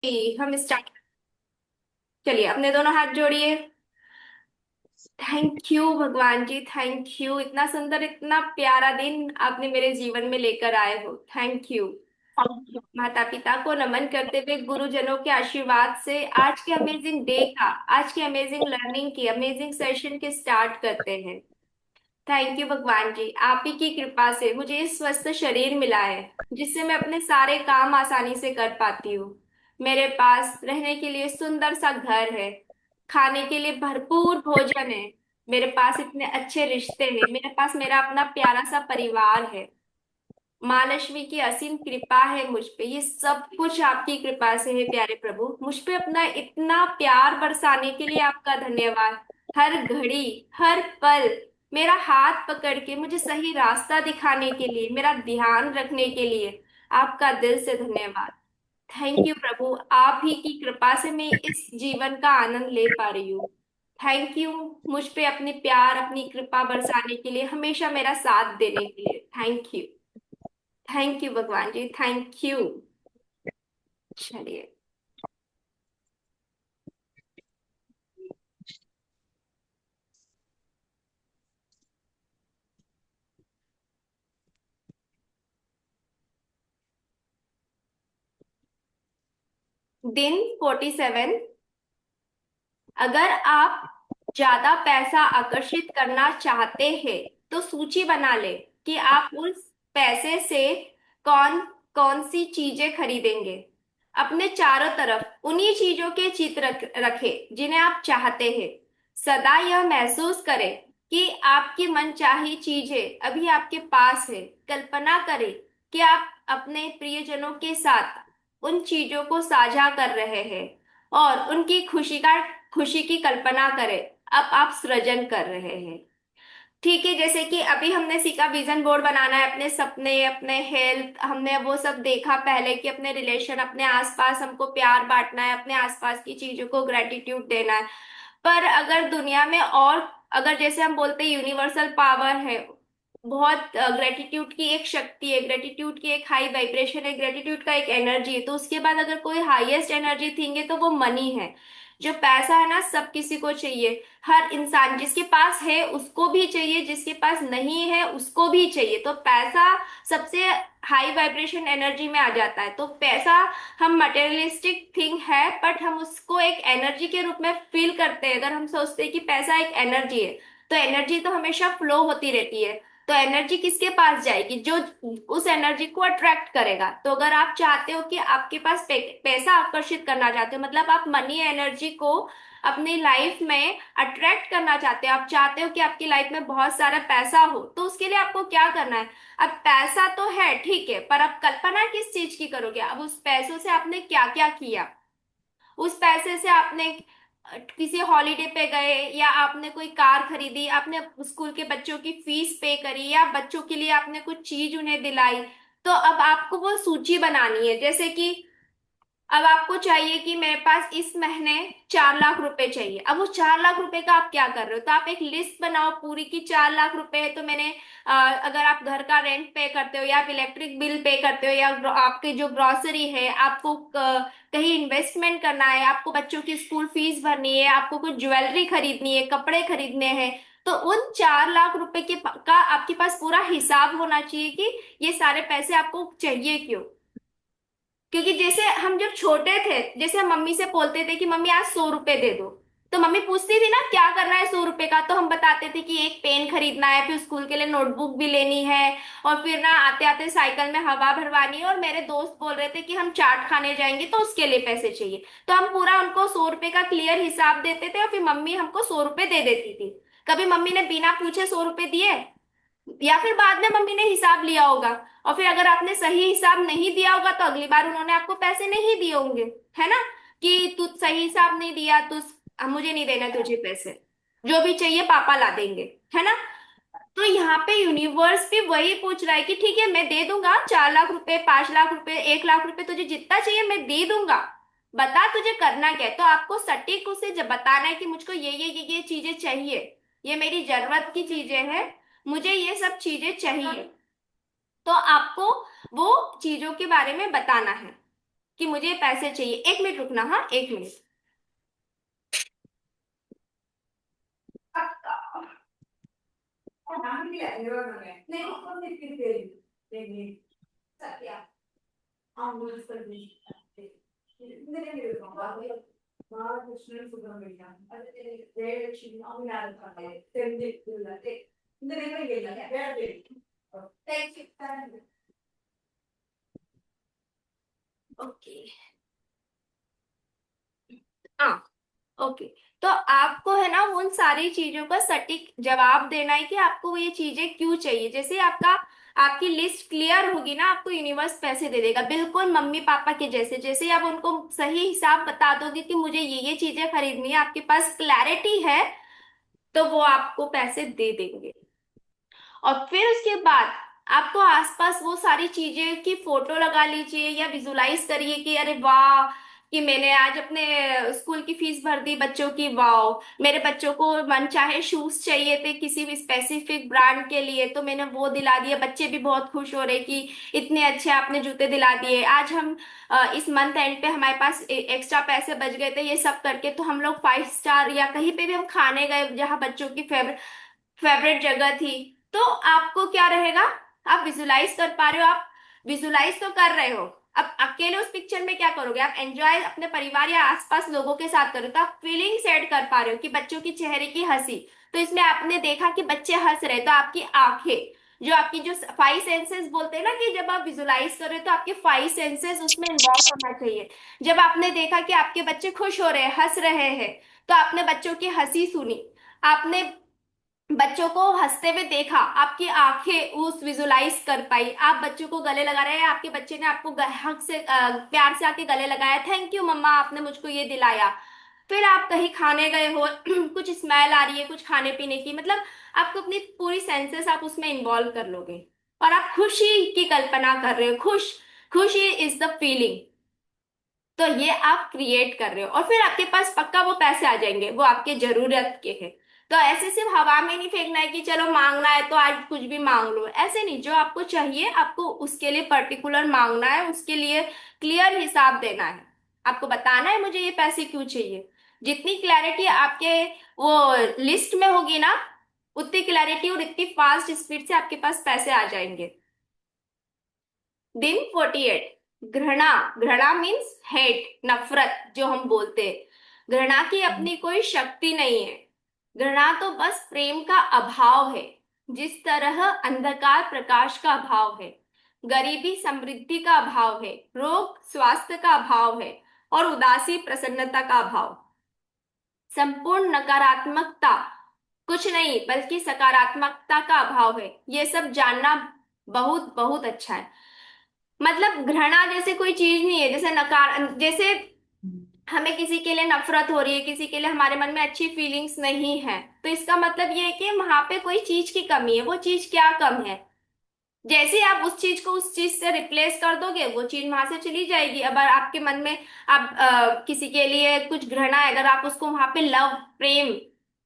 हम स्टार्ट। चलिए, अपने दोनों हाथ जोड़िए। थैंक यू भगवान जी, थैंक यू। इतना सुंदर, इतना प्यारा दिन आपने मेरे जीवन में लेकर आए हो। Thank you. माता पिता को नमन करते हुए, गुरुजनों के आशीर्वाद से आज के अमेजिंग डे का, आज के अमेजिंग लर्निंग की, अमेजिंग सेशन के स्टार्ट करते हैं। थैंक यू भगवान जी, आप ही की कृपा से मुझे इस स्वस्थ शरीर मिला है, जिससे मैं अपने सारे काम आसानी से कर पाती हूँ। मेरे पास रहने के लिए सुंदर सा घर है, खाने के लिए भरपूर भोजन है, मेरे पास इतने अच्छे रिश्ते हैं, मेरे पास मेरा अपना प्यारा सा परिवार है। माँ लक्ष्मी की असीम कृपा है मुझ पे। ये सब कुछ आपकी कृपा से है प्यारे प्रभु। मुझ पे अपना इतना प्यार बरसाने के लिए आपका धन्यवाद। हर घड़ी, हर पल मेरा हाथ पकड़ के मुझे सही रास्ता दिखाने के लिए, मेरा ध्यान रखने के लिए आपका दिल से धन्यवाद। थैंक यू प्रभु, आप ही की कृपा से मैं इस जीवन का आनंद ले पा रही हूँ। थैंक यू, मुझ पे अपनी प्यार, अपनी कृपा बरसाने के लिए, हमेशा मेरा साथ देने के लिए। Thank you. थैंक यू भगवान जी, थैंक यू। चलिए। दिन 47। अगर आप ज्यादा पैसा आकर्षित करना चाहते हैं तो सूची बना ले कि आप उस पैसे से कौन कौन सी चीजें खरीदेंगे। अपने चारों तरफ उन्हीं चीजों के चित्र रखें जिन्हें आप चाहते हैं। सदा यह महसूस करें कि आपकी मनचाही चीजें अभी आपके पास है। कल्पना करें कि आप अपने प्रियजनों के साथ उन चीजों को साझा कर रहे हैं और उनकी खुशी की कल्पना करें। अब आप सृजन कर रहे हैं। ठीक है, जैसे कि अभी हमने सीखा विजन बोर्ड बनाना है, अपने सपने, अपने हेल्थ, हमने वो सब देखा पहले कि अपने रिलेशन, अपने आसपास हमको प्यार बांटना है, अपने आसपास की चीजों को ग्रेटिट्यूड देना है। पर अगर दुनिया में और, अगर जैसे हम बोलते हैं यूनिवर्सल पावर है, बहुत ग्रेटिट्यूड की एक शक्ति है, ग्रेटिट्यूड की एक हाई वाइब्रेशन है, ग्रेटिट्यूड का एक एनर्जी है, तो उसके बाद अगर कोई हाईएस्ट एनर्जी थिंग है तो वो मनी है। जो पैसा है ना, सब किसी को चाहिए। हर इंसान जिसके पास है उसको भी चाहिए, जिसके पास नहीं है उसको भी चाहिए। तो पैसा सबसे हाई वाइब्रेशन एनर्जी में आ जाता है। तो पैसा, हम मटेरियलिस्टिक थिंग है बट हम उसको एक एनर्जी के रूप में फील करते हैं। अगर हम सोचते हैं कि पैसा एक एनर्जी है, तो एनर्जी तो हमेशा फ्लो होती रहती है। तो एनर्जी किसके पास जाएगी? जो उस एनर्जी को अट्रैक्ट करेगा। तो अगर आप चाहते हो कि आपके पास पैसा आकर्षित करना चाहते हो, मतलब आप मनी एनर्जी को अपनी लाइफ में अट्रैक्ट करना चाहते हो, आप चाहते हो कि आपकी लाइफ में बहुत सारा पैसा हो, तो उसके लिए आपको क्या करना है? अब पैसा तो है, ठीक है, पर अब कल्पना किस चीज की करोगे? अब उस पैसों से आपने क्या क्या किया? उस पैसे से आपने किसी हॉलीडे पे गए, या आपने कोई कार खरीदी, आपने स्कूल के बच्चों की फीस पे करी, या बच्चों के लिए आपने कुछ चीज उन्हें दिलाई। तो अब आपको वो सूची बनानी है। जैसे कि अब आपको चाहिए कि मेरे पास इस महीने 4 लाख रुपए चाहिए। अब उस 4 लाख रुपए का आप क्या कर रहे हो? तो आप एक लिस्ट बनाओ पूरी की 4 लाख रुपए है तो मैंने, अगर आप घर का रेंट पे करते हो, या आप इलेक्ट्रिक बिल पे करते हो, या आपकी जो ग्रोसरी है, आपको कहीं इन्वेस्टमेंट करना है, आपको बच्चों की स्कूल फीस भरनी है, आपको कुछ ज्वेलरी खरीदनी है, कपड़े खरीदने हैं, तो उन 4 लाख रुपए का आपके पास पूरा हिसाब होना चाहिए कि ये सारे पैसे आपको चाहिए क्यों। क्योंकि जैसे हम जब छोटे थे, जैसे हम मम्मी से बोलते थे कि मम्मी आज 100 रुपए दे दो, तो मम्मी पूछती थी ना क्या करना है 100 रुपए का, तो हम बताते थे कि एक पेन खरीदना है, फिर स्कूल के लिए नोटबुक भी लेनी है, और फिर ना आते आते साइकिल में हवा भरवानी है, और मेरे दोस्त बोल रहे थे कि हम चाट खाने जाएंगे तो उसके लिए पैसे चाहिए। तो हम पूरा उनको 100 रुपए का क्लियर हिसाब देते थे, और फिर मम्मी हमको 100 रुपए दे देती थी। कभी मम्मी ने बिना पूछे 100 रुपए दिए? या फिर बाद में मम्मी ने हिसाब लिया होगा, और फिर अगर आपने सही हिसाब नहीं दिया होगा तो अगली बार उन्होंने आपको पैसे नहीं दिए होंगे, है ना? कि तू सही हिसाब नहीं दिया, तू, अब मुझे नहीं देना तुझे पैसे, जो भी चाहिए पापा ला देंगे, है ना? तो यहाँ पे यूनिवर्स भी वही पूछ रहा है कि ठीक है, मैं दे दूंगा 4 लाख रुपए, 5 लाख रुपए, 1 लाख रुपए, तुझे जितना चाहिए मैं दे दूंगा। बता तुझे करना क्या है। तो आपको सटीक उसे जब बताना है कि मुझको ये चीजें चाहिए, ये मेरी जरूरत की चीजें हैं, मुझे ये सब चीजें चाहिए। तो आपको वो चीजों के बारे में बताना है। कि मुझे पैसे चाहिए। 1 मिनट रुकना, हाँ 1 मिनट। ओके। हाँ। ओके। तो आपको है ना उन सारी चीजों का सटीक जवाब देना है कि आपको ये चीजें क्यों चाहिए। जैसे आपका आपकी लिस्ट क्लियर होगी ना, आपको यूनिवर्स पैसे दे देगा, बिल्कुल मम्मी पापा के जैसे। जैसे ही आप उनको सही हिसाब बता दोगे कि मुझे ये चीजें खरीदनी है, आपके पास क्लैरिटी है, तो वो आपको पैसे दे देंगे। और फिर उसके बाद आपको आसपास वो सारी चीजें की फोटो लगा लीजिए या विजुलाइज करिए कि अरे वाह, कि मैंने आज अपने स्कूल की फीस भर दी बच्चों की, वाह मेरे बच्चों को मनचाहे शूज चाहिए थे किसी भी स्पेसिफिक ब्रांड के लिए, तो मैंने वो दिला दिए। बच्चे भी बहुत खुश हो रहे कि इतने अच्छे आपने जूते दिला दिए। आज हम इस मंथ एंड पे हमारे पास एक्स्ट्रा पैसे बच गए थे, ये सब करके तो हम लोग 5 स्टार या कहीं पे भी हम खाने गए जहाँ बच्चों की फेवरेट जगह थी। तो आपको क्या रहेगा, आप विजुलाइज कर पा रहे हो, आप विजुलाइज तो कर रहे हो। अब अकेले उस पिक्चर में क्या करोगे, आप एंजॉय अपने परिवार या आसपास लोगों के साथ करो, तो आप फीलिंग्स ऐड कर पा रहे हो कि बच्चों की चेहरे की हंसी। तो इसमें आपने देखा कि बच्चे हंस रहे, तो आपकी आंखें, जो आपकी जो 5 सेंसेस बोलते हैं ना, कि जब आप विजुलाइज कर रहे हो तो आपके 5 सेंसेस उसमें इन्वॉल्व होना चाहिए। जब आपने देखा कि आपके बच्चे खुश हो रहे हैं, हंस रहे हैं, तो आपने बच्चों की हंसी सुनी, आपने बच्चों को हंसते हुए देखा, आपकी आंखें उस विजुलाइज कर पाई, आप बच्चों को गले लगा रहे हैं, आपके बच्चे ने आपको हक से प्यार से आके गले लगाया, थैंक यू मम्मा आपने मुझको ये दिलाया। फिर आप कहीं खाने गए हो कुछ स्मेल आ रही है कुछ खाने पीने की, मतलब आपको अपनी पूरी सेंसेस आप उसमें इन्वॉल्व कर लोगे, और आप खुशी की कल्पना कर रहे हो। खुशी इज द फीलिंग। तो ये आप क्रिएट कर रहे हो, और फिर आपके पास पक्का वो पैसे आ जाएंगे, वो आपके जरूरत के हैं। तो ऐसे सिर्फ हवा में नहीं फेंकना है कि चलो मांगना है तो आज कुछ भी मांग लो, ऐसे नहीं। जो आपको चाहिए आपको उसके लिए पर्टिकुलर मांगना है, उसके लिए क्लियर हिसाब देना है, आपको बताना है मुझे ये पैसे क्यों चाहिए। जितनी क्लैरिटी आपके वो लिस्ट में होगी ना, उतनी क्लैरिटी और इतनी फास्ट स्पीड से आपके पास पैसे आ जाएंगे। दिन 48। घृणा। घृणा मीन्स हेट, नफरत जो हम बोलते हैं। घृणा की अपनी कोई शक्ति नहीं है। घृणा तो बस प्रेम का अभाव है, जिस तरह अंधकार प्रकाश का अभाव है, गरीबी समृद्धि का अभाव है, रोग स्वास्थ्य का अभाव है, और उदासी प्रसन्नता का अभाव। संपूर्ण नकारात्मकता कुछ नहीं बल्कि सकारात्मकता का अभाव है। ये सब जानना बहुत बहुत अच्छा है। मतलब घृणा जैसे कोई चीज नहीं है, जैसे नकार, जैसे हमें किसी के लिए नफरत हो रही है, किसी के लिए हमारे मन में अच्छी फीलिंग्स नहीं है, तो इसका मतलब ये है कि वहां पे कोई चीज की कमी है। वो चीज क्या कम है, जैसे ही आप उस चीज को उस चीज से रिप्लेस कर दोगे वो चीज वहां से चली जाएगी। अगर आपके मन में आप किसी के लिए कुछ घृणा है, अगर आप उसको वहां पे लव, प्रेम,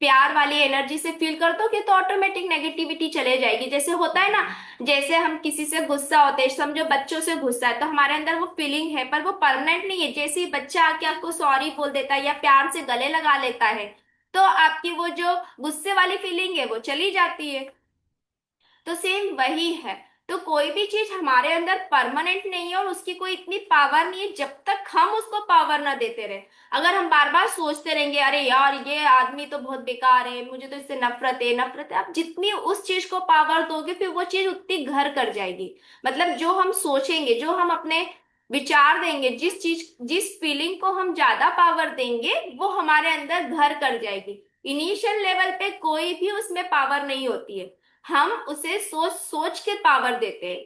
प्यार वाली एनर्जी से फील कर दोगे तो ऑटोमेटिक नेगेटिविटी चले जाएगी। जैसे होता है ना, जैसे हम किसी से गुस्सा होते हैं, समझो बच्चों से गुस्सा है, तो हमारे अंदर वो फीलिंग है पर वो परमानेंट नहीं है। जैसे ही बच्चा आके आपको सॉरी बोल देता है या प्यार से गले लगा लेता है, तो आपकी वो जो गुस्से वाली फीलिंग है वो चली जाती है। तो सेम वही है। तो कोई भी चीज हमारे अंदर परमानेंट नहीं है और उसकी कोई इतनी पावर नहीं है जब तक हम उसको पावर ना देते रहे। अगर हम बार बार सोचते रहेंगे अरे यार ये आदमी तो बहुत बेकार है, मुझे तो इससे नफरत है, आप जितनी उस चीज को पावर दोगे फिर वो चीज उतनी घर कर जाएगी। मतलब जो हम सोचेंगे, जो हम अपने विचार देंगे, जिस फीलिंग को हम ज्यादा पावर देंगे वो हमारे अंदर घर कर जाएगी। इनिशियल लेवल पे कोई भी उसमें पावर नहीं होती है, हम उसे सोच सोच के पावर देते हैं।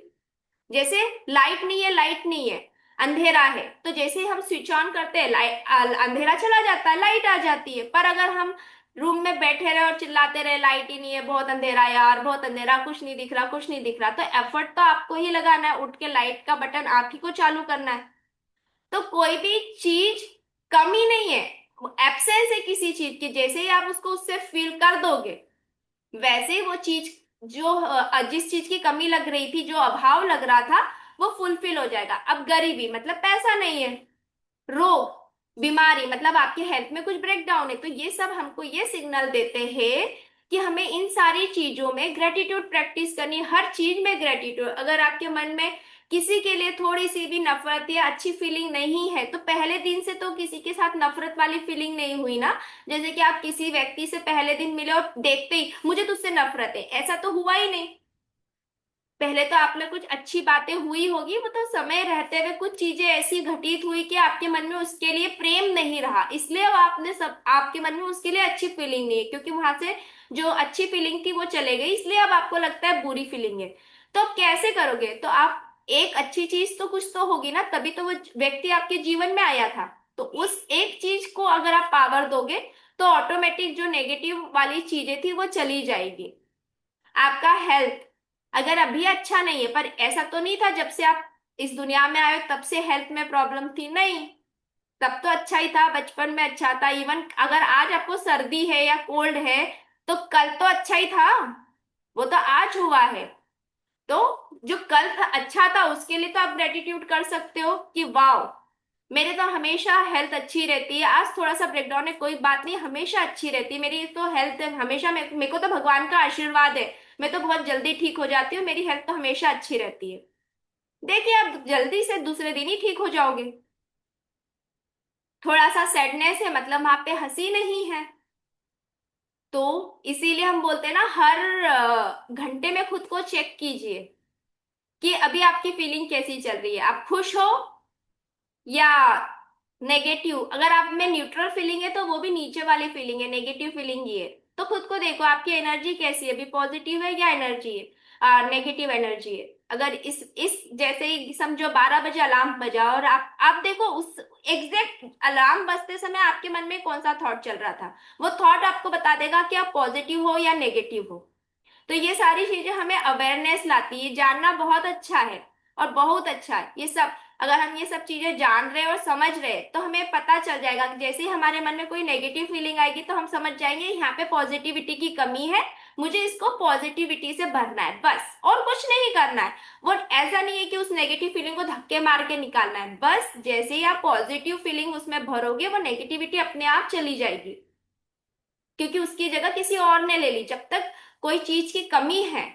जैसे लाइट नहीं है, अंधेरा है, तो जैसे ही हम स्विच ऑन करते हैं लाइट, अंधेरा चला जाता है, लाइट आ जाती है। पर अगर हम रूम में बैठे रहे और चिल्लाते रहे लाइट ही नहीं है, बहुत अंधेरा है यार, बहुत अंधेरा, कुछ नहीं दिख रहा, कुछ नहीं दिख रहा, तो एफर्ट तो आपको ही लगाना है, उठ के लाइट का बटन आप ही को चालू करना है। तो कोई भी चीज कमी नहीं है, एब्सेंस है किसी चीज की। जैसे ही आप उसको उससे फील कर दोगे, वैसे ही वो चीज जो जिस चीज की कमी लग रही थी, जो अभाव लग रहा था, वो फुलफिल हो जाएगा। अब गरीबी मतलब पैसा नहीं है, रोग, बीमारी मतलब आपके हेल्थ में कुछ ब्रेक डाउन है, तो ये सब हमको ये सिग्नल देते हैं कि हमें इन सारी चीजों में ग्रेटिट्यूड प्रैक्टिस करनी है। हर चीज में ग्रेटिट्यूड। अगर आपके मन में किसी के लिए थोड़ी सी भी नफरत या अच्छी फीलिंग नहीं है, तो पहले दिन से तो किसी के साथ नफरत वाली फीलिंग नहीं हुई ना। जैसे कि आप किसी व्यक्ति से पहले दिन मिले और देखते ही मुझे तुझसे नफरत है, ऐसा तो हुआ ही नहीं। पहले तो आप में कुछ अच्छी बातें हुई होगी, वो तो समय रहते हुए कुछ चीजें ऐसी घटित हुई कि आपके मन में उसके लिए प्रेम नहीं रहा, इसलिए अब आपने सब आपके मन में उसके लिए अच्छी फीलिंग नहीं है, क्योंकि वहां से जो अच्छी फीलिंग थी वो चले गई, इसलिए अब आपको लगता है बुरी फीलिंग है। तो अब कैसे करोगे? तो आप एक अच्छी चीज तो कुछ तो होगी ना, तभी तो वो व्यक्ति आपके जीवन में आया था। तो उस एक चीज को अगर आप पावर दोगे, तो ऑटोमेटिक जो नेगेटिव वाली चीजें थी वो चली जाएगी। आपका हेल्थ अगर अभी अच्छा नहीं है, पर ऐसा तो नहीं था जब से आप इस दुनिया में आए हो तब से हेल्थ में प्रॉब्लम थी, नहीं। तब तो अच्छा ही था, बचपन में अच्छा था। इवन अगर आज आपको सर्दी है या कोल्ड है, तो कल तो अच्छा ही था, वो तो आज हुआ है। तो जो कल था अच्छा था, उसके लिए तो आप ग्रेटिट्यूड कर सकते हो कि वाह, मेरे तो हमेशा हेल्थ अच्छी रहती है, आज थोड़ा सा ब्रेकडाउन है कोई बात नहीं, हमेशा अच्छी रहती है मेरी तो हेल्थ, हमेशा मेरे को तो भगवान का आशीर्वाद है, मैं तो बहुत जल्दी ठीक हो जाती हूँ, मेरी हेल्थ तो हमेशा अच्छी रहती है। देखिए आप जल्दी से दूसरे दिन ही ठीक हो जाओगे। थोड़ा सा सैडनेस है मतलब वहां पे हंसी नहीं है। तो इसीलिए हम बोलते हैं ना, हर घंटे में खुद को चेक कीजिए कि अभी आपकी फीलिंग कैसी चल रही है, आप खुश हो या नेगेटिव। अगर आप में न्यूट्रल फीलिंग है तो वो भी नीचे वाली फीलिंग है, नेगेटिव फीलिंग ये है। तो खुद को देखो आपकी एनर्जी कैसी है, अभी पॉजिटिव है या एनर्जी है नेगेटिव एनर्जी है। अगर इस जैसे ही समझो 12 बजे अलार्म बजा और आप देखो उस एग्जैक्ट अलार्म बजते समय आपके मन में कौन सा थॉट चल रहा था, वो थॉट आपको बता देगा कि आप पॉजिटिव हो या नेगेटिव हो। तो ये सारी चीजें हमें अवेयरनेस लाती है, जानना बहुत अच्छा है और बहुत अच्छा है ये सब। अगर हम ये सब चीजें जान रहे और समझ रहे तो हमें पता चल जाएगा कि जैसे ही हमारे मन में कोई नेगेटिव फीलिंग आएगी तो हम समझ जाएंगे यहाँ पे पॉजिटिविटी की कमी है, मुझे इसको पॉजिटिविटी से भरना है, बस और कुछ नहीं करना है। वो ऐसा नहीं है कि उस नेगेटिव फीलिंग को धक्के मार के निकालना है, बस जैसे ही आप पॉजिटिव फीलिंग उसमें भरोगे वो नेगेटिविटी अपने आप चली जाएगी, क्योंकि उसकी जगह किसी और ने ले ली। जब तक कोई चीज की कमी है,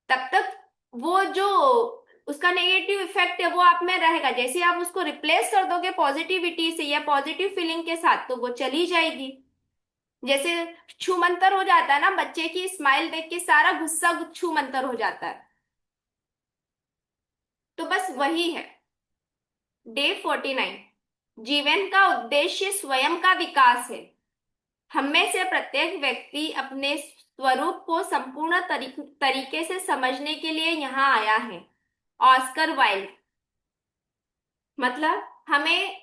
तब तक वो जो उसका नेगेटिव इफेक्ट है वो आप में रहेगा। जैसे ही आप उसको रिप्लेस कर दोगे पॉजिटिविटी से या पॉजिटिव फीलिंग के साथ, तो वो चली जाएगी। जैसे छू मंतर हो जाता है ना, बच्चे की स्माइल देख के सारा गुस्सा छू मंतर हो जाता है। तो बस वही है। डे 49, जीवन का उद्देश्य स्वयं का विकास है। हम में से प्रत्येक व्यक्ति अपने स्वरूप को संपूर्ण तरीके से समझने के लिए यहाँ आया है। Oscar Wilde. मतलब हमें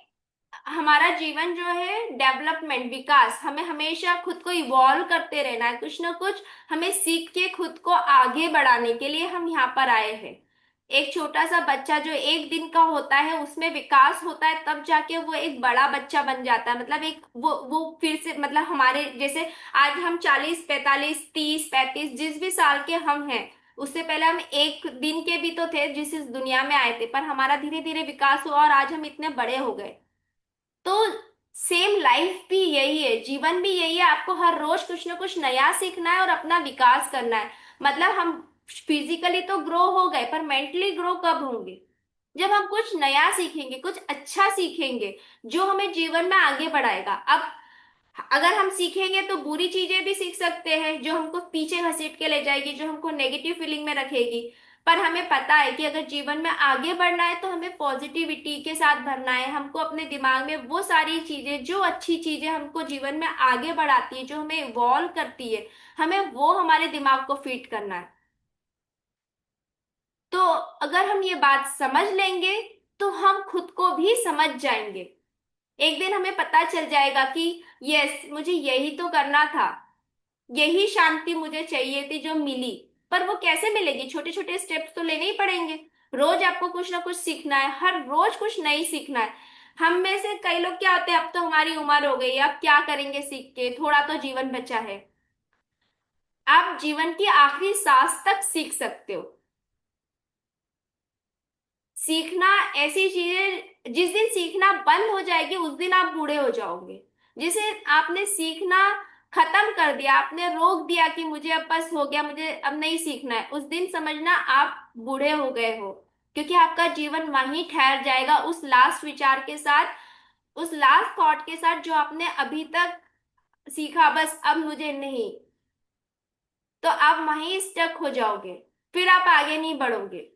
हमारा जीवन जो है डेवलपमेंट, विकास, हमें हमेशा खुद को इवॉल्व करते रहना है, कुछ ना कुछ हमें सीख के खुद को आगे बढ़ाने के लिए हम यहाँ पर आए हैं। एक छोटा सा बच्चा जो एक दिन का होता है उसमें विकास होता है, तब जाके वो एक बड़ा बच्चा बन जाता है। मतलब एक वो फिर से मतलब हमारे जैसे आज हम 40 45 30 35 जिस भी साल के हम हैं, उससे पहले हम एक दिन के भी तो थे जिस इस दुनिया में आए थे, पर हमारा धीरे धीरे विकास हुआ और आज हम इतने बड़े हो गए। तो सेम लाइफ भी यही है, जीवन भी यही है, आपको हर रोज कुछ ना कुछ नया सीखना है और अपना विकास करना है। मतलब हम फिजिकली तो ग्रो हो गए, पर मेंटली ग्रो कब होंगे? जब हम कुछ नया सीखेंगे, कुछ अच्छा सीखेंगे जो हमें जीवन में आगे बढ़ाएगा। अब अगर हम सीखेंगे तो बुरी चीजें भी सीख सकते हैं जो हमको पीछे घसीट के ले जाएगी, जो हमको नेगेटिव फीलिंग में रखेगी। पर हमें पता है कि अगर जीवन में आगे बढ़ना है तो हमें पॉजिटिविटी के साथ भरना है, हमको अपने दिमाग में वो सारी चीजें, जो अच्छी चीजें हमको जीवन में आगे बढ़ाती है, जो हमें इवॉल्व करती है, हमें वो हमारे दिमाग को फीड करना है। तो अगर हम ये बात समझ लेंगे तो हम खुद को भी समझ जाएंगे। एक दिन हमें पता चल जाएगा कि यस, मुझे यही तो करना था, यही शांति मुझे चाहिए थी जो मिली। पर वो कैसे मिलेगी? छोटे छोटे स्टेप्स तो लेने ही पड़ेंगे। रोज आपको कुछ ना कुछ सीखना है, हर रोज कुछ नहीं सीखना है। हम में से कई लोग क्या होते हैं, अब तो हमारी उम्र हो गई है, अब क्या करेंगे सीख के, थोड़ा तो जीवन बचा है। आप जीवन की आखिरी सांस तक सीख सकते हो। सीखना ऐसी चीज है, जिस दिन सीखना बंद हो जाएगी उस दिन आप बूढ़े हो जाओगे। जिसे आपने सीखना खत्म कर दिया, आपने रोक दिया कि मुझे अब बस हो गया, मुझे अब नहीं सीखना है, उस दिन समझना आप बूढ़े हो गए हो। क्योंकि आपका जीवन वहीं ठहर जाएगा उस लास्ट विचार के साथ, उस लास्ट थॉट के साथ जो आपने अभी तक सीखा, बस अब मुझे नहीं। तो आप वहीं स्टक हो जाओगे, फिर आप आगे नहीं बढ़ोगे।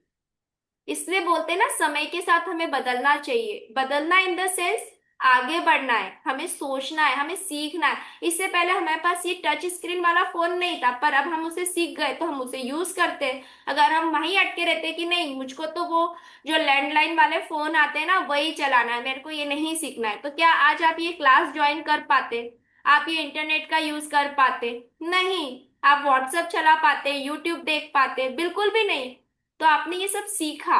इसलिए बोलते हैं ना, समय के साथ हमें बदलना चाहिए। बदलना इन द सेंस आगे बढ़ना है, हमें सोचना है, हमें सीखना है। इससे पहले हमारे पास ये टच स्क्रीन वाला फोन नहीं था, पर अब हम उसे सीख गए तो हम उसे यूज करते हैं। अगर हम वहीं अटके रहते कि नहीं, मुझको तो वो जो लैंडलाइन वाले फोन आते हैं ना वही चलाना है, मेरे को ये नहीं सीखना है, तो क्या आज आप ये क्लास ज्वाइन कर पाते? आप ये इंटरनेट का यूज कर पाते? नहीं। आप व्हाट्सएप चला पाते, यूट्यूब देख पाते? बिल्कुल भी नहीं। तो आपने ये सब सीखा।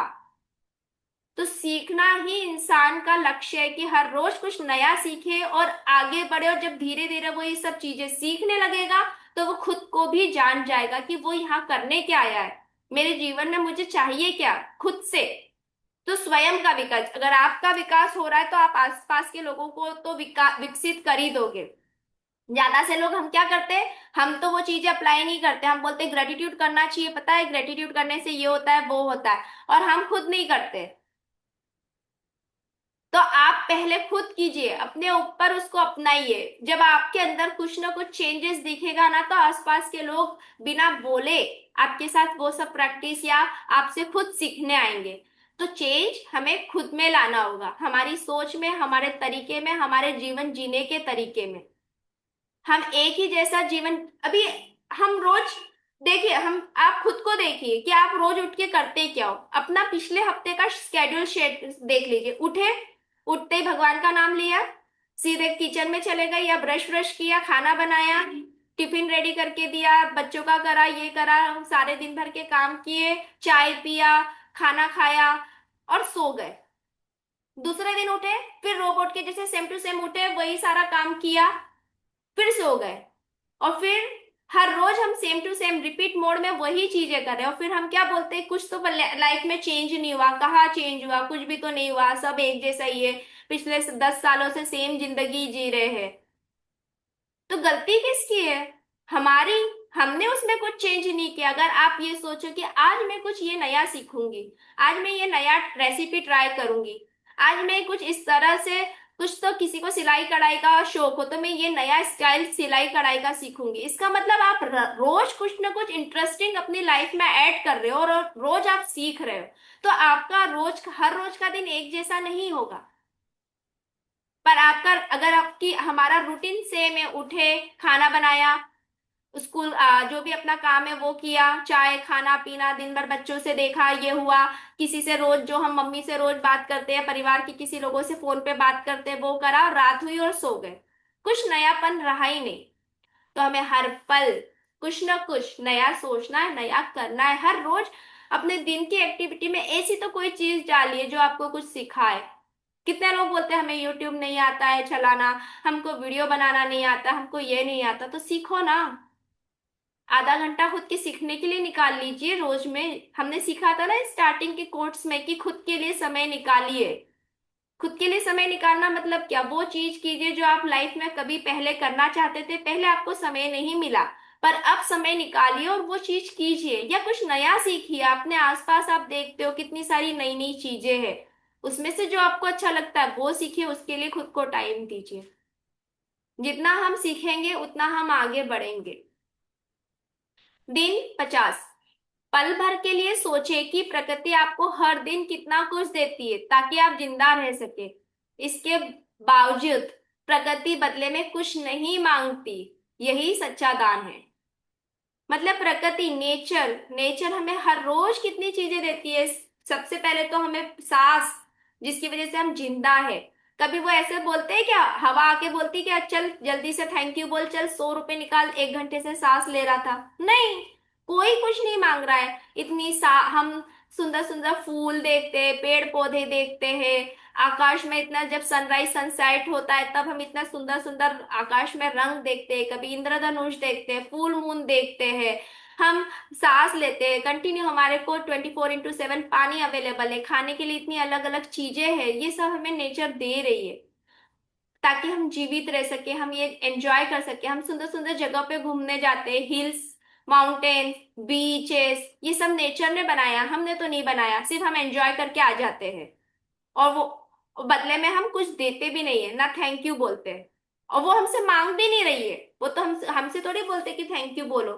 तो सीखना ही इंसान का लक्ष्य है कि हर रोज कुछ नया सीखे और आगे बढ़े। और जब धीरे धीरे वो ये सब चीजें सीखने लगेगा तो वो खुद को भी जान जाएगा कि वो यहाँ करने क्या आया है, मेरे जीवन में मुझे चाहिए क्या, खुद से। तो स्वयं का विकास, अगर आपका विकास हो रहा है तो आप आसपास के लोगों को तो विकसित कर ही दोगे। ज्यादा से लोग हम क्या करते हैं, हम तो वो चीजें अप्लाई नहीं करते, हम बोलते ग्रेटिट्यूड करना चाहिए, पता है ग्रेटिट्यूड करने से ये होता है वो होता है, और हम खुद नहीं करते। तो आप पहले खुद कीजिए, अपने ऊपर उसको अपनाइए। जब आपके अंदर कुछ ना कुछ चेंजेस दिखेगा ना, तो आसपास के लोग बिना बोले आपके साथ वो सब प्रैक्टिस या आपसे खुद सीखने आएंगे। तो चेंज हमें खुद में लाना होगा, हमारी सोच में, हमारे तरीके में, हमारे जीवन जीने के तरीके में। हम एक ही जैसा जीवन, अभी हम रोज, देखिए हम, आप खुद को देखिए कि आप रोज उठ के करते क्या हो। अपना पिछले हफ्ते का स्केड्यूल शेट देख लीजिए। उठे, उठते ही भगवान का नाम लिया, सीधे किचन में चले गए, या ब्रश ब्रश किया, खाना बनाया, टिफिन रेडी करके दिया, बच्चों का करा, ये करा, सारे दिन भर के काम किए, चाय पिया, खाना खाया और सो गए। दूसरे दिन उठे, फिर रोबोट के जैसे सेम टू सेम उठे, वही सारा काम किया, फिर सो गए। और फिर हर रोज हम same to same repeat mode में वही चीजें कर रहे हैं, और फिर हम क्या बोलते हैं, कुछ तो लाइफ में चेंज नहीं हुआ। कहाँ चेंज हुआ, कुछ भी तो नहीं हुआ, सब एक जैसा ही है, पिछले 10 सालों से सेम जिंदगी जी रहे हैं। तो गलती किसकी है? हमारी। हमने उसमें कुछ चेंज नहीं किया। अगर आप ये सोचो कि आज मैं कुछ ये नया सीखूंगी, आज मैं ये नया रेसिपी ट्राई करूंगी, आज मैं कुछ इस तरह से, कुछ तो किसी को सिलाई कढ़ाई का शौक हो तो मैं ये नया स्टाइल सिलाई कढ़ाई का सीखूंगी, इसका मतलब आप रोज कुछ ना कुछ इंटरेस्टिंग अपनी लाइफ में ऐड कर रहे हो और रोज आप सीख रहे हो। तो आपका रोज, हर रोज का दिन एक जैसा नहीं होगा। पर आपका, अगर आपकी, हमारा रूटीन सेम है, उठे, खाना बनाया, स्कूल जो भी अपना काम है वो किया, चाय, खाना पीना, दिन भर बच्चों से देखा, ये हुआ, किसी से रोज, जो हम मम्मी से रोज बात करते हैं, परिवार के किसी लोगों से फोन पे बात करते हैं, वो करा, रात हुई और सो गए, कुछ नयापन रहा ही नहीं। तो हमें हर पल कुछ ना कुछ नया सोचना है, नया करना है। हर रोज अपने दिन की एक्टिविटी में ऐसी तो कोई चीज डालिए जो आपको कुछ सिखाए। कितने लोग बोलते हैं हमें यूट्यूब नहीं आता है चलाना, हमको वीडियो बनाना नहीं आता, हमको ये नहीं आता, तो सीखो ना। आधा घंटा खुद के सीखने के लिए निकाल लीजिए रोज में। हमने सीखा था ना स्टार्टिंग के कोर्स में कि खुद के लिए समय निकालिए। खुद के लिए समय निकालना मतलब क्या, वो चीज कीजिए जो आप लाइफ में कभी पहले करना चाहते थे, पहले आपको समय नहीं मिला, पर अब समय निकालिए और वो चीज कीजिए। या कुछ नया सीखिए, अपने आसपास आप देखते हो कितनी सारी नई नई चीजें हैं, उसमें से जो आपको अच्छा लगता है वो सीखिए, उसके लिए खुद को टाइम दीजिए। जितना हम सीखेंगे उतना हम आगे बढ़ेंगे। दिन 50, पल भर के लिए सोचे कि प्रकृति आपको हर दिन कितना कुछ देती है ताकि आप जिंदा रह सके। इसके बावजूद प्रकृति बदले में कुछ नहीं मांगती, यही सच्चा दान है। मतलब प्रकृति, नेचर, नेचर हमें हर रोज कितनी चीजें देती है। सबसे पहले तो हमें सांस, जिसकी वजह से हम जिंदा है। कभी वो ऐसे बोलते हैं क्या, हवा आके बोलती क्या, चल जल्दी से थैंक यू बोल, चल 100 रुपए निकाल, 1 घंटे से सांस ले रहा था? नहीं, कोई कुछ नहीं मांग रहा है। इतनी सा हम सुंदर सुंदर फूल देखते हैं, पेड़ पौधे देखते हैं, आकाश में इतना, जब सनराइज सनसेट होता है तब हम इतना सुंदर सुंदर आकाश में रंग देखते हैं, कभी इंद्रधनुष देखते हैं, फूल मून देखते हैं, हम सांस लेते हैं कंटिन्यू, हमारे को 24/7 पानी अवेलेबल है, खाने के लिए इतनी अलग अलग चीजें हैं, ये सब हमें नेचर दे रही है ताकि हम जीवित रह सके, हम ये एंजॉय कर सके। हम सुंदर सुंदर जगह पे घूमने जाते हैं, हिल्स, माउंटेन्स, बीचेस, ये सब नेचर ने बनाया, हमने तो नहीं बनाया, सिर्फ हम एंजॉय करके आ जाते हैं। और वो बदले में हम कुछ देते भी नहीं है, ना थैंक यू बोलते हैं। और वो हमसे मांग भी नहीं रही है, वो तो हम हमसे थोड़ी बोलते कि थैंक यू बोलो।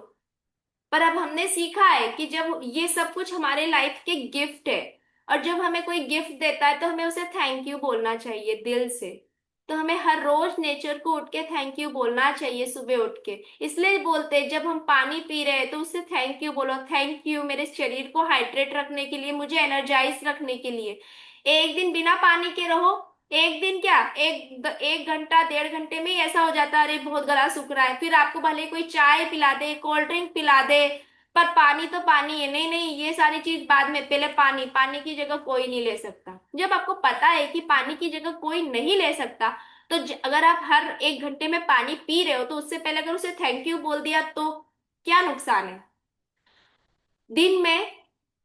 पर अब हमने सीखा है कि जब ये सब कुछ हमारे लाइफ के गिफ्ट है, और जब हमें कोई गिफ्ट देता है तो हमें उसे थैंक यू बोलना चाहिए दिल से। तो हमें हर रोज नेचर को उठ के थैंक यू बोलना चाहिए, सुबह उठ के। इसलिए बोलते हैं जब हम पानी पी रहे हैं तो उससे थैंक यू बोलो, थैंक यू मेरे शरीर को हाइड्रेट रखने के लिए, मुझे एनर्जाइज रखने के लिए। एक दिन बिना पानी के रहो, एक दिन क्या, एक घंटा 1.5 घंटे में ही ऐसा हो जाता है, अरे बहुत गला सूख रहा है, फिर आपको भले कोई चाय पिला दे, कोल्ड ड्रिंक पिला दे, पर पानी तो पानी है। नहीं नहीं, ये सारी चीज बाद में, पहले पानी, पानी की जगह कोई नहीं ले सकता। जब आपको पता है कि पानी की जगह कोई नहीं ले सकता, तो अगर आप हर 1 घंटे में पानी पी रहे हो तो उससे पहले अगर उसे थैंक यू बोल दिया तो क्या नुकसान है। दिन में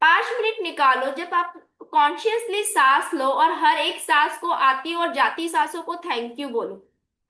5 मिनट निकालो जब आप कॉन्शियसली सांस लो, और हर एक सांस को, आती और जाती सांसों को थैंक यू बोलो।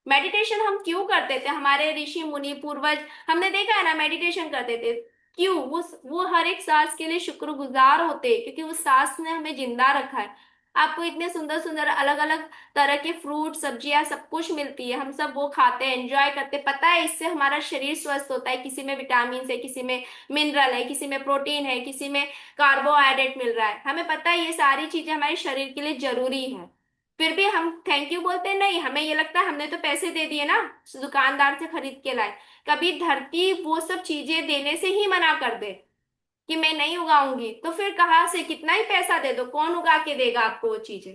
मेडिटेशन हम क्यों करते थे, हमारे ऋषि मुनि पूर्वज, हमने देखा है ना, मेडिटेशन करते थे। क्यों? वो हर एक सांस के लिए शुक्रगुजार होते हैं, क्योंकि उस सांस ने हमें जिंदा रखा है। आपको इतने सुंदर सुंदर अलग अलग तरह के फ्रूट, सब्जियां, सब कुछ मिलती है, हम सब वो खाते हैं, एंजॉय करते हैं। पता है इससे हमारा शरीर स्वस्थ होता है, किसी में विटामिन है, किसी में मिनरल है, किसी में प्रोटीन है, किसी में कार्बोहाइड्रेट मिल रहा है। हमें पता है ये सारी चीजें हमारे शरीर के लिए जरूरी है, फिर भी हम थैंक यू बोलते हैं नहीं। हमें ये लगता है हमने तो पैसे दे दिए ना, दुकानदार से खरीद के लाए। कभी धरती वो सब चीजें देने से ही मना कर दे कि मैं नहीं उगाऊंगी, तो फिर कहाँ से, कितना ही पैसा दे दो, कौन उगा के देगा आपको वो चीजें।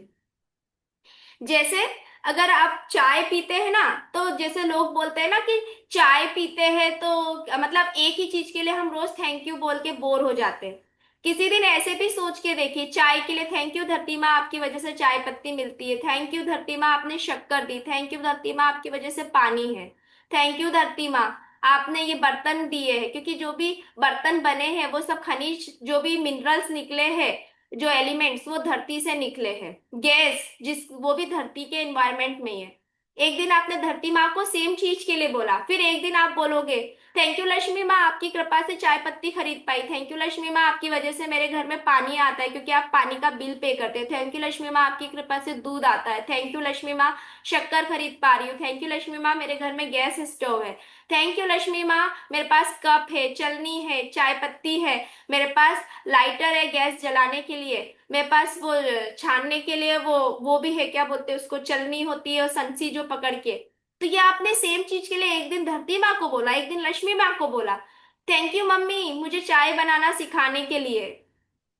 जैसे अगर आप चाय पीते हैं ना, तो जैसे लोग बोलते हैं ना कि चाय पीते हैं तो मतलब एक ही चीज के लिए हम रोज थैंक यू बोल के बोर हो जाते हैं। किसी दिन ऐसे भी सोच के देखिए, चाय के लिए थैंक यू धरती माँ, आपकी वजह से चाय पत्ती मिलती है, थैंक यू धरती माँ आपने शक्कर दी, थैंक यू धरती माँ आपकी वजह से पानी है, थैंक यू धरती माँ आपने ये बर्तन दिए हैं, क्योंकि जो भी बर्तन बने हैं वो सब खनिज, जो भी मिनरल्स निकले हैं, जो एलिमेंट्स, वो धरती से निकले हैं। गैस जिस, वो भी धरती के एनवायरनमेंट में ही है। एक दिन आपने धरती माँ को सेम चीज के लिए बोला, फिर एक दिन आप बोलोगे थैंक यू लक्ष्मी माँ आपकी कृपा से चाय पत्ती खरीद पाई, थैंक यू लक्ष्मी माँ आपकी वजह से मेरे घर में पानी आता है क्योंकि आप पानी का बिल पे करते हैं, थैंक यू लक्ष्मी माँ आपकी कृपा से दूध आता है, थैंक यू लक्ष्मी माँ शक्कर खरीद पा रही हूँ, थैंक यू लक्ष्मी माँ मेरे घर में गैस स्टोव है, थैंक यू लक्ष्मी माँ मेरे पास कप है, चलनी है, चाय पत्ती है, मेरे पास लाइटर है गैस जलाने के लिए, मेरे पास वो छानने के लिए वो भी है, क्या बोलते हैं उसको, चलनी होती है और संसी जो पकड़ के। तो ये आपने सेम चीज के लिए एक दिन धरती माँ को बोला, एक दिन लक्ष्मी माँ को बोला, थैंक यू मम्मी मुझे चाय बनाना सिखाने के लिए,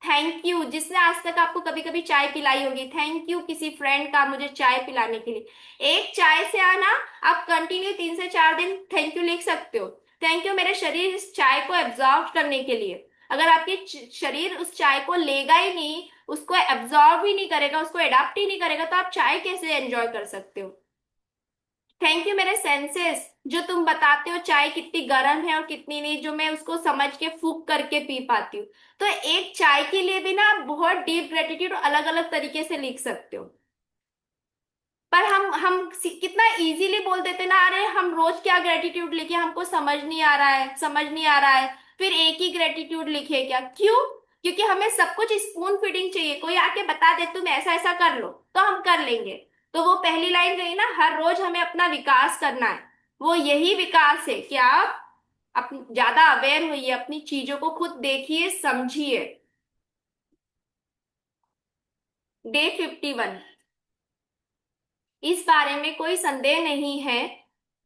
थैंक यू जिसने आज तक आपको कभी कभी चाय पिलाई होगी, थैंक यू किसी फ्रेंड का मुझे चाय पिलाने के लिए। एक चाय से आना, आप कंटिन्यू 3 से 4 दिन थैंक यू लिख सकते हो। थैंक यू मेरे शरीर इस चाय को एब्जॉर्ब करने के लिए। अगर आपके शरीर उस चाय को लेगा ही नहीं, उसको एब्जॉर्ब ही नहीं करेगा, उसको एडाप्ट ही नहीं करेगा, तो आप चाय कैसे एंजॉय कर सकते हो। थैंक यू मेरे सेंसेस, जो तुम बताते हो चाय कितनी गर्म है और कितनी नहीं, जो मैं उसको समझ के फूक करके पी पाती हूँ। तो एक चाय के लिए भी ना आप बहुत डीप ग्रेटिट्यूड अलग अलग तरीके से लिख सकते हो। पर हम कितना इजीली बोल देते ना, अरे हम रोज क्या ग्रेटिट्यूड लिखे, हमको समझ नहीं आ रहा है, समझ नहीं आ रहा है, फिर एक ही ग्रेटिट्यूड लिखे क्या, क्यों? क्योंकि हमें सब कुछ स्पून फीडिंग चाहिए, कोई आके बता दे तुम ऐसा ऐसा कर लो तो हम कर लेंगे। तो वो पहली लाइन रही ना, हर रोज हमें अपना विकास करना है। वो यही विकास है कि आप ज्यादा अवेयर होइए, अपनी चीजों को खुद देखिए, समझिए। डे 51, इस बारे में कोई संदेह नहीं है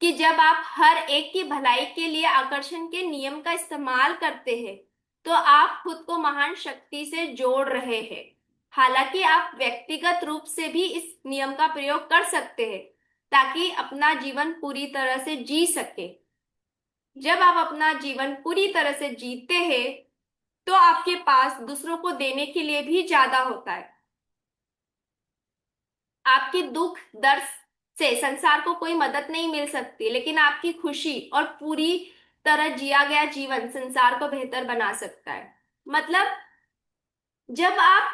कि जब आप हर एक की भलाई के लिए आकर्षण के नियम का इस्तेमाल करते हैं तो आप खुद को महान शक्ति से जोड़ रहे हैं। हालांकि आप व्यक्तिगत रूप से भी इस नियम का प्रयोग कर सकते हैं ताकि अपना जीवन पूरी तरह से जी सके। जब आप अपना जीवन पूरी तरह से जीते हैं तो आपके पास दूसरों को देने के लिए भी ज्यादा होता है। आपकी दुख दर्द से संसार को कोई मदद नहीं मिल सकती, लेकिन आपकी खुशी और पूरी तरह जिया गया जीवन संसार को बेहतर बना सकता है। मतलब जब आप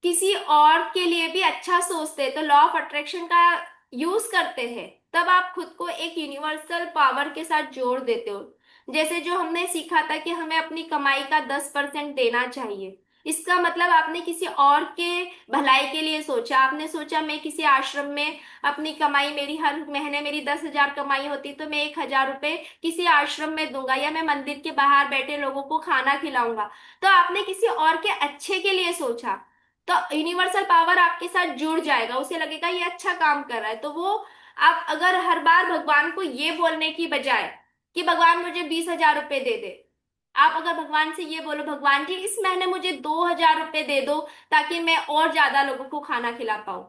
किसी और के लिए भी अच्छा सोचते हैं, तो लॉ ऑफ अट्रैक्शन का यूज करते हैं, तब आप खुद को एक यूनिवर्सल पावर के साथ जोड़ देते हो। जैसे जो हमने सीखा था कि हमें अपनी कमाई का 10% देना चाहिए, इसका मतलब आपने किसी और के भलाई के लिए सोचा। आपने सोचा मैं किसी आश्रम में अपनी कमाई, मेरी हर महीने मेरी 10,000 कमाई होती तो मैं 1,000 रुपए किसी आश्रम में दूंगा, या मैं मंदिर के बाहर बैठे लोगों को खाना खिलाऊंगा। तो आपने किसी और के अच्छे के लिए सोचा, तो यूनिवर्सल पावर आपके साथ जुड़ जाएगा, उसे लगेगा ये अच्छा काम कर रहा है। तो वो आप अगर हर बार भगवान को ये बोलने की बजाय कि भगवान मुझे 20,000 रुपए दे दे, आप अगर भगवान से ये बोलो भगवान जी इस महीने मुझे 2,000 रुपए दे दो, ताकि मैं और ज्यादा लोगों को खाना खिला पाऊं।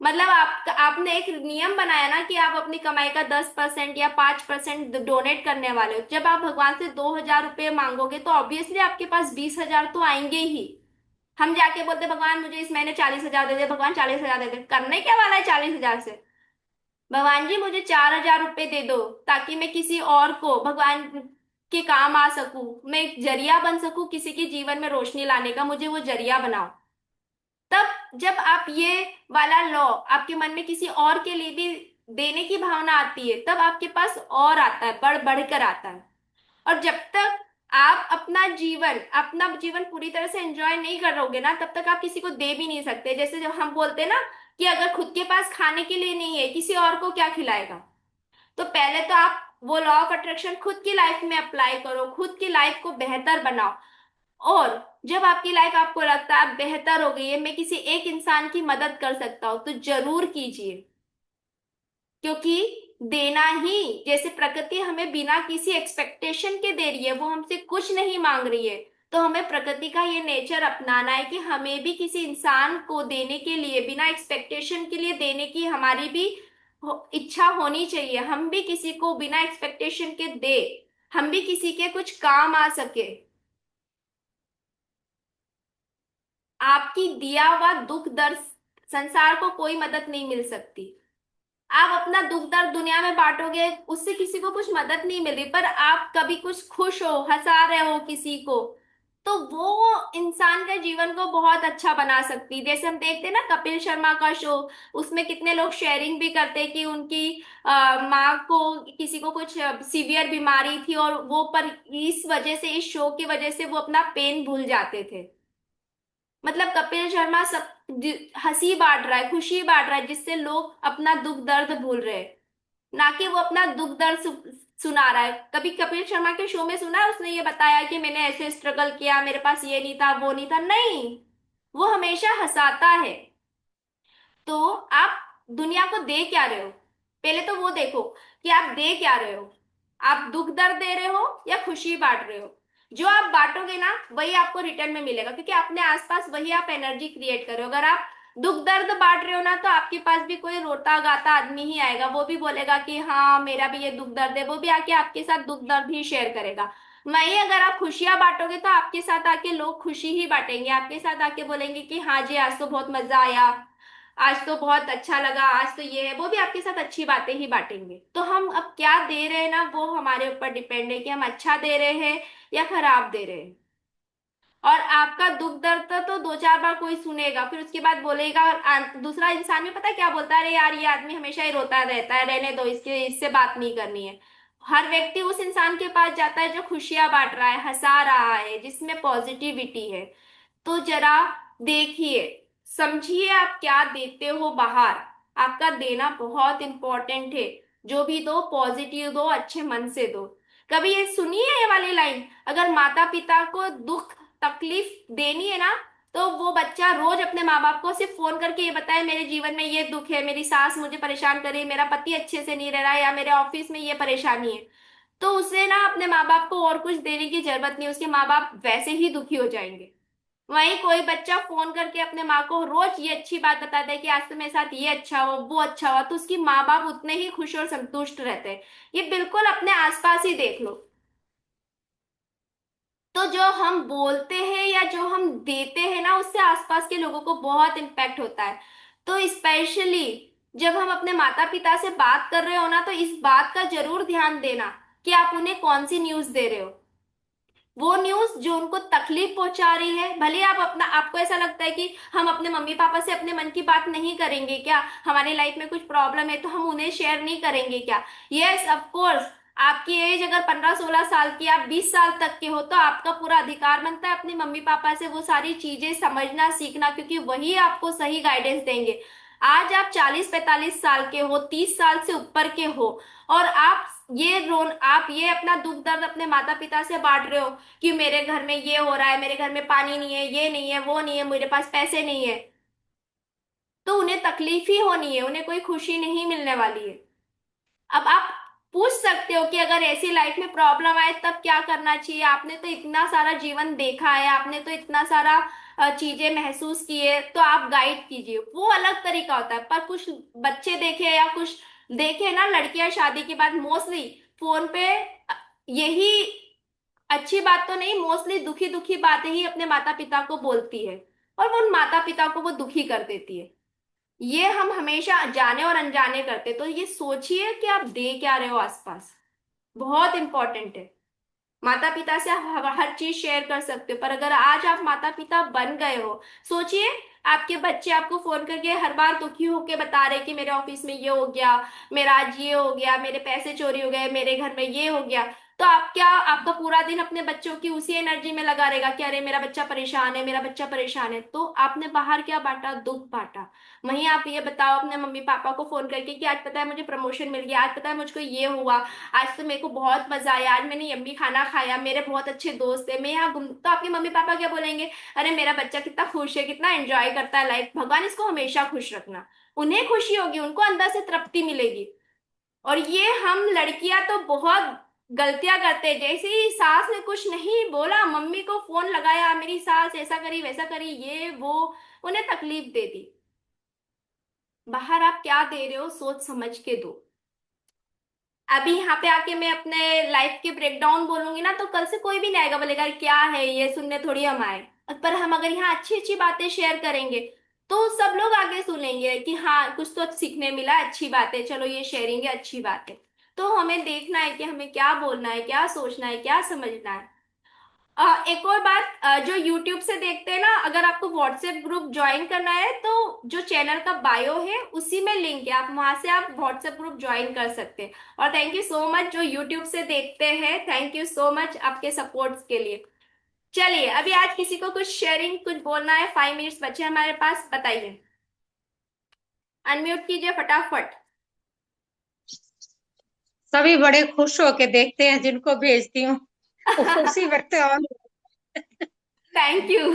मतलब आपने एक नियम बनाया ना कि आप अपनी कमाई का 10% या 5% डोनेट करने वाले हो। जब आप भगवान से 2,000 रुपये मांगोगे तो ऑब्वियसली आपके पास 20,000 तो आएंगे ही। हम जाके बोलते भगवान मुझे इस महीने 40,000 दे दे, भगवान 40,000 दे दे, करने क्या वाला है 40,000 से? भगवान जी मुझे 4,000 रुपये दे दो, ताकि मैं किसी और को भगवान के काम आ सकूं, मैं एक जरिया बन सकूं किसी के जीवन में रोशनी लाने का, मुझे वो जरिया बनाओ। तब जब आप ये वाला लॉ आपके मन में किसी और के लिए भी देने की भावना आती है, तब आपके पास और आता है, बढ़ बढ़कर आता है। और जब तक आप अपना जीवन पूरी तरह से एंजॉय नहीं करोगे ना, तब तक आप किसी को दे भी नहीं सकते। जैसे जब हम बोलते हैं ना कि अगर खुद के पास खाने के लिए नहीं है, किसी और को क्या खिलाएगा? तो पहले तो आप वो लॉ ऑफ अट्रैक्शन खुद की लाइफ में अप्लाई करो, खुद की लाइफ को बेहतर बनाओ। और जब आपकी लाइफ आपको लगता है आप बेहतर हो गई है, मैं किसी एक इंसान की मदद कर सकता हूं, तो जरूर कीजिए। क्योंकि देना ही, जैसे प्रकृति हमें बिना किसी एक्सपेक्टेशन के दे रही है, वो हमसे कुछ नहीं मांग रही है, तो हमें प्रकृति का ये नेचर अपनाना है कि हमें भी किसी इंसान को देने के लिए, बिना एक्सपेक्टेशन के लिए देने की हमारी भी इच्छा होनी चाहिए। हम भी किसी को बिना एक्सपेक्टेशन के दे, हम भी किसी के कुछ काम आ सके। आपकी दिया हुआ दुख दर्द संसार को कोई मदद नहीं मिल सकती। आप अपना दुख दर्द दुनिया में बांटोगे, उससे किसी को कुछ मदद नहीं मिल रही, पर आप कभी कुछ खुश हो, हंसा रहे हो किसी को, तो वो इंसान के जीवन को बहुत अच्छा बना सकती है। जैसे हम देखते हैं ना कपिल शर्मा का शो, उसमें कितने लोग शेयरिंग भी करते हैं कि उनकी माँ को, किसी को कुछ सीवियर बीमारी थी, और वो पर इस वजह से, इस शो की वजह से वो अपना पेन भूल जाते थे। मतलब कपिल शर्मा सब हंसी बांट रहा है, खुशी बांट रहा है, जिससे लोग अपना दुख दर्द भूल रहे हैं, ना कि वो अपना दुख दर्द सुना रहा है। कभी कपिल शर्मा के शो में सुना है उसने ये बताया कि मैंने ऐसे स्ट्रगल किया, मेरे पास ये नहीं था वो नहीं था? नहीं, वो हमेशा हंसाता है। तो आप दुनिया को दे क्या रहे हो? पहले तो वो देखो कि आप दे क्या रहे हो। आप दुख दर्द दे रहे हो या खुशी बांट रहे हो? जो आप बांटोगे ना वही आपको रिटर्न में मिलेगा, क्योंकि अपने आसपास वही आप एनर्जी क्रिएट कर रहे हो। अगर आप दुख दर्द बांट रहे हो ना, तो आपके पास भी कोई रोता गाता आदमी ही आएगा, वो भी बोलेगा कि हाँ मेरा भी ये दुख दर्द है, वो भी आके आपके साथ दुख दर्द ही शेयर करेगा। वहीं अगर आप खुशियां बांटोगे, तो आपके साथ आके लोग खुशी ही बांटेंगे, आपके साथ आके बोलेंगे कि हाँ जी आज तो बहुत मजा आया, आज तो बहुत अच्छा लगा, आज तो ये है, वो भी आपके साथ अच्छी बातें ही बांटेंगे। तो हम अब क्या दे रहे हैं ना, वो हमारे ऊपर डिपेंड है कि हम अच्छा दे रहे हैं या खराब दे रहे हैं। और आपका दुख दर्द तो दो चार बार कोई सुनेगा, फिर उसके बाद बोलेगा, और दूसरा इंसान भी पता है क्या बोलता है, अरे यार ये आदमी हमेशा ही रोता रहता है, रहने दो, इसके इससे बात नहीं करनी है। हर व्यक्ति उस इंसान के पास जाता है जो खुशियां बांट रहा है, हंसा रहा है, जिसमें पॉजिटिविटी है। तो जरा देखिए, समझिए आप क्या देते हो बाहर। आपका देना बहुत इंपॉर्टेंट है। जो भी दो पॉजिटिव दो, अच्छे मन से दो। कभी ये सुनिए ये वाली लाइन, अगर माता पिता को दुख तकलीफ देनी है ना, तो वो बच्चा रोज अपने माँ बाप को सिर्फ फोन करके ये बताए मेरे जीवन में ये दुख है, मेरी सास मुझे परेशान कर रही है, मेरा पति अच्छे से नहीं रह रहा है, या मेरे ऑफिस में ये परेशानी है, तो उसे ना अपने माँ बाप को और कुछ देने की जरूरत नहीं, उसके माँ बाप वैसे ही दुखी हो जाएंगे। वहीं कोई बच्चा फोन करके अपने माँ को रोज ये अच्छी बात बताता है कि आज तो मेरे साथ ये अच्छा हुआ वो अच्छा हुआ, तो उसकी माँ बाप उतने ही खुश और संतुष्ट रहते हैं। ये बिल्कुल अपने आसपास ही देख लो। तो जो हम बोलते हैं या जो हम देते हैं ना, उससे आसपास के लोगों को बहुत इम्पैक्ट होता है। तो स्पेशली जब हम अपने माता पिता से बात कर रहे हो ना, तो इस बात का जरूर ध्यान देना कि आप उन्हें कौन सी न्यूज दे रहे हो। वो न्यूज जो उनको तकलीफ पहुंचा रही है, भले आप अपना, आपको ऐसा लगता है कि हम अपने मम्मी पापा से अपने मन की बात नहीं करेंगे क्या, हमारी लाइफ में कुछ प्रॉब्लम है तो हम उन्हें शेयर नहीं करेंगे क्या। यस ऑफ कोर्स, आपकी एज अगर 15-16 साल की, आप 20 साल तक के हो, तो आपका पूरा अधिकार बनता है अपने मम्मी पापा से वो सारी चीजें समझना सीखना, क्योंकि वही आपको सही गाइडेंस देंगे। आज आप 40-45 साल के हो, 30 साल से ऊपर के हो, और आप ये अपना दुख दर्द अपने माता पिता से बांट रहे हो कि मेरे घर में ये हो रहा है, मेरे घर में पानी नहीं है, ये नहीं है, वो नहीं है, मेरे पास पैसे नहीं है। तो उन्हें तकलीफ ही होनी है, उन्हें कोई खुशी नहीं मिलने वाली है। अब आप पूछ सकते हो कि अगर ऐसी लाइफ में प्रॉब्लम आए तब क्या करना चाहिए। आपने तो इतना सारा जीवन देखा है, आपने तो इतना सारा चीजें महसूस की है, तो आप गाइड कीजिए, वो अलग तरीका होता है। पर कुछ बच्चे देखे या कुछ देखे ना, लड़कियां शादी के बाद मोस्टली फोन पे यही, अच्छी बात तो नहीं, मोस्टली दुखी दुखी बातें ही अपने माता पिता को बोलती है, और वो उन माता पिता को वो दुखी कर देती है। ये हम हमेशा जाने और अनजाने करते, तो ये सोचिए कि आप दे क्या रहे हो आसपास। बहुत इंपॉर्टेंट है। माता पिता से आप हर चीज शेयर कर सकते हो, पर अगर आज आप माता पिता बन गए हो, सोचिए, आपके बच्चे आपको फोन करके हर बार दुखी होके बता रहे कि मेरे ऑफिस में ये हो गया, मेरा आज ये हो गया, मेरे पैसे चोरी हो गए, मेरे घर में ये हो गया। तो आप क्या, आपका पूरा दिन अपने बच्चों की उसी एनर्जी में लगा रहेगा कि अरे मेरा बच्चा परेशान है, मेरा बच्चा परेशान है। तो आपने बाहर क्या बांटा, दुख बांटा। वहीं आप ये बताओ अपने मम्मी पापा को फोन करके कि आज पता है मुझे प्रमोशन मिल गया, आज पता है मुझको ये हुआ, आज तो मेरे को बहुत मजा आया, आज मैंने यम्मी खाना खाया, मेरे बहुत अच्छे दोस्त है, मैं यहाँ घूम, तो आपके मम्मी पापा क्या बोलेंगे, अरे मेरा बच्चा कितना खुश है, कितना एंजॉय करता है लाइफ, भगवान इसको हमेशा खुश रखना। उन्हें खुशी होगी, उनको अंदर से तृप्ति मिलेगी। और ये हम लड़कियां तो बहुत गलतियां करते हैं, जैसे ही सास ने कुछ नहीं बोला, मम्मी को फोन लगाया, मेरी सास ऐसा करी वैसा करी, ये वो, उन्हें तकलीफ दे दी। बाहर आप क्या दे रहे हो, सोच समझ के दो। अभी यहाँ पे आके मैं अपने लाइफ के ब्रेकडाउन बोलूंगी ना, तो कल से कोई भी नहीं आएगा, बोलेगा "अरे क्या है ये, सुनने थोड़ी हम आए"। पर हम अगर यहाँ अच्छी अच्छी बातें शेयर करेंगे, तो सब लोग आगे सुनेंगे कि हाँ कुछ तो सीखने मिला, अच्छी बात है, चलो ये शेयरिंग है, अच्छी बात है। तो हमें देखना है कि हमें क्या बोलना है, क्या सोचना है, क्या समझना है। एक और बात, जो YouTube से देखते हैं ना, अगर आपको व्हाट्सएप ग्रुप ज्वाइन करना है, तो जो चैनल का बायो है उसी में लिंक है, आप वहां से आप व्हाट्सएप ग्रुप ज्वाइन कर सकते हैं। और थैंक यू सो मच जो YouTube से देखते हैं, थैंक यू सो मच आपके सपोर्ट्स के लिए। चलिए, अभी आज किसी को कुछ शेयरिंग, कुछ बोलना है, 5 मिनट्स बचे हमारे पास, बताइए। अनम्यूट कीजिए फटाफट। सभी बड़े खुश होके देखते हैं जिनको भेजती हूँ। वो उसी वक्त और थैंक यू।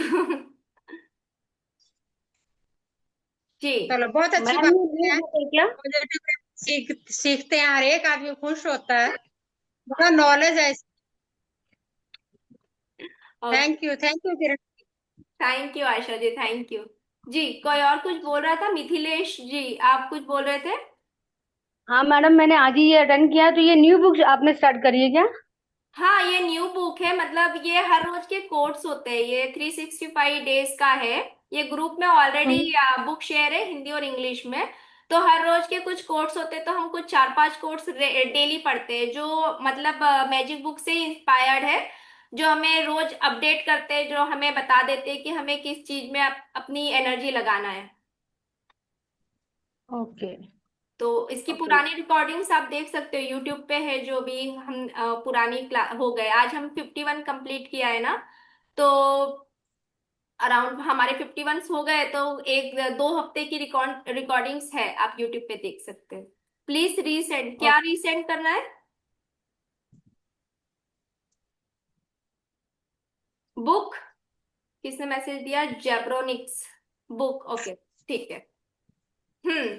जी। चलो, बहुत अच्छी मैम बात ये न्यू है। बुक है क्या? पॉजिटिव सीखते हैं, हर एक आदमी खुश होता है, बड़ा नॉलेज है। Okay. Thank you Kiran. Thank you Asha ji, thank you. जी, कोई और कुछ बोल रहा था, मिथिलेश जी आप कुछ बोल रहे थे। हाँ मैडम, मैंने आज ही ये अटेंड किया, तो ये न्यू बुक आपने स्टार्ट करी है क्या? हाँ, ये न्यू बुक है, मतलब ये हर रोज के कोट्स होते हैं, ये 365 डेज का है। ये ग्रुप में ऑलरेडी हम्म। बुक शेयर है हिंदी और इंग्लिश में। तो हर रोज के कुछ कोट्स होते हैं, तो हम कुछ 4-5 कोट्स डेली पढ़ते हैं, जो मतलब मैजिक बुक से ही इंस्पायर्ड है, जो हमें रोज अपडेट करते हैं, जो हमें बता देते हैं कि हमें किस चीज में अपनी एनर्जी लगाना है। ओके। तो इसकी ओके। पुरानी रिकॉर्डिंग्स आप देख सकते हो, यूट्यूब पे है, जो भी हम पुरानी क्लास हो गए, आज हम 51 कंप्लीट किया है ना। तो अराउंड हमारे 51 हो गए, तो 1-2 हफ्ते की रिकॉर्डिंग्स है, आप यूट्यूब पे देख सकते हैं। प्लीज रीसेंड, क्या रीसेंड करना है। बुक, किसने मैसेज दिया, जेब्रोनिक्स, बुक, ओके, ठीक है। हम्म।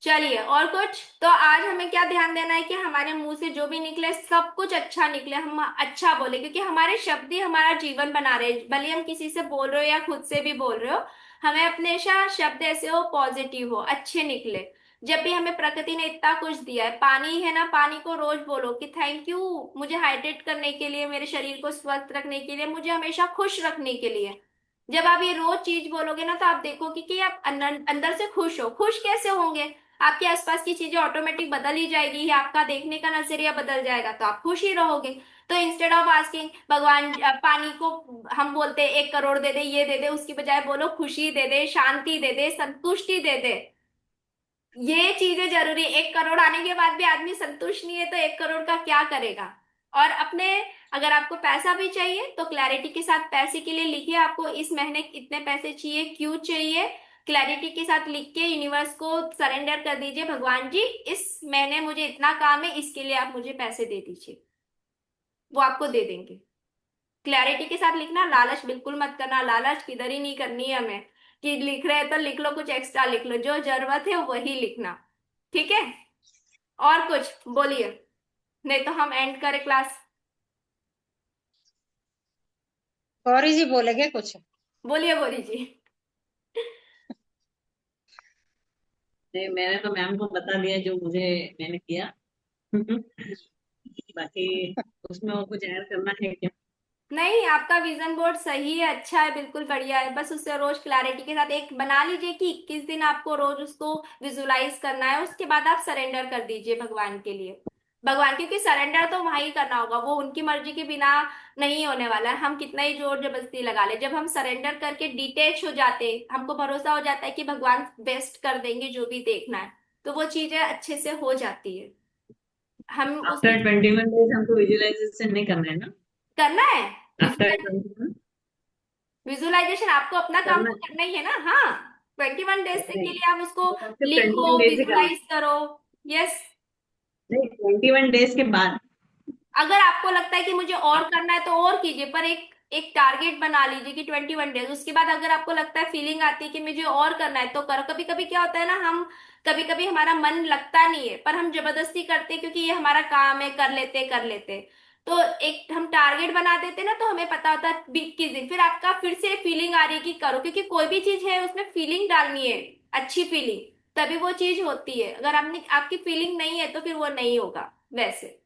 चलिए, और कुछ तो आज हमें क्या ध्यान देना है कि हमारे मुंह से जो भी निकले सब कुछ अच्छा निकले, हम अच्छा बोले, क्योंकि हमारे शब्द ही हमारा जीवन बना रहे हैं, भले हम किसी से बोल रहे हो या खुद से भी बोल रहे हो। हमें अपने हमेशा शब्द ऐसे हो, पॉजिटिव हो, अच्छे निकले। जब भी हमें प्रकृति ने इतना कुछ दिया है, पानी है ना, पानी को रोज बोलो कि थैंक यू, मुझे हाइड्रेट करने के लिए, मेरे शरीर को स्वस्थ रखने के लिए, मुझे हमेशा खुश रखने के लिए। जब आप ये रोज चीज बोलोगे ना, तो आप देखोगे कि आप अंदर अंदर से खुश हो। खुश कैसे होंगे, आपके आसपास की चीजें ऑटोमेटिक बदल ही जाएगी, या आपका देखने का नजरिया बदल जाएगा, तो आप खुश ही रहोगे। तो इंस्टेड ऑफ आस्किंग भगवान पानी को, हम बोलते हैं 1 करोड़ दे दे, ये दे दे, उसकी बजाय बोलो खुशी दे दे, शांति दे दे, संतुष्टि दे दे। ये चीजें जरूरी। 1 करोड़ आने के बाद भी आदमी संतुष्ट नहीं है तो 1 करोड़ का क्या करेगा। और अपने, अगर आपको पैसा भी चाहिए तो क्लैरिटी के साथ पैसे के लिए लिखिए, आपको इस महीने इतने पैसे चाहिए, क्यों चाहिए, क्लैरिटी के साथ लिख के यूनिवर्स को सरेंडर कर दीजिए, भगवान जी इस महीने मुझे इतना काम है, इसके लिए आप मुझे पैसे दे दीजिए, वो आपको दे देंगे। क्लैरिटी के साथ लिखना, लालच बिल्कुल मत करना, लालच किधर ही नहीं करनी है हमें, कि लिख रहे हैं तो लिख लो, कुछ एक्स्ट्रा लिख लो, जो जरूरत है वही लिखना। ठीक है। और कुछ बोलिए, नहीं तो हम एंड करें क्लास। गौरी जी बोलेंगे कुछ? बोलिए बोली जी। नहीं, मैंने तो मैम को बता दिया जो मुझे मैंने किया। बाकी उसमें और कुछ ऐड करना है क्या? नहीं, आपका विजन बोर्ड सही है, अच्छा है, बिल्कुल बढ़िया है। बस उससे रोज क्लैरिटी के साथ एक बना लीजिए कि 21 दिन आपको रोज उसको विजुलाइज करना है, उसके बाद आप सरेंडर कर दीजिए भगवान के लिए। भगवान, क्योंकि सरेंडर तो वहां ही करना होगा, वो उनकी मर्जी के बिना नहीं होने वाला है। हम कितना ही जोर जबरदस्ती लगा ले, जब हम सरेंडर करके डिटेच हो जाते, हमको भरोसा हो जाता है कि भगवान बेस्ट कर देंगे जो भी देखना है, तो वो चीजें अच्छे से हो जाती है। हम उसकी आफ्टर 21 डेज हमको विजुअलाइजेशन नहीं करना है ना? करना है। आफ्टर 21 विजुअलाइजेशन आपको अपना काम करना तो है? करना ही है ना। हाँ, 21 डेज के नहीं, लिए आप उसको तो सिर्फ लिखो, 21 डेज ही करना विजुलाइज करो। यस। है। नहीं, 21 डेज के बाद। अगर आपको लगता है कि मुझे और करना है तो और कीजिए, पर एक एक टारगेट बना लीजिए कि 21 डेज। उसके बाद अगर आपको लगता है, फीलिंग आती है कि मुझे और करना है तो करो। कभी कभी क्या होता है ना, हम कभी कभी हमारा मन लगता नहीं है पर हम जबरदस्ती करते हैं, क्योंकि ये हमारा काम है, कर लेते। तो एक हम टारगेट बना देते ना, तो हमें पता होता है 21 दिन, फिर आपका फिर से फीलिंग आ रही है कि करो, क्योंकि कोई भी चीज है उसमें फीलिंग डालनी है, अच्छी फीलिंग, तभी वो चीज होती है। अगर आपने आपकी फीलिंग नहीं है तो फिर वो नहीं होगा वैसे।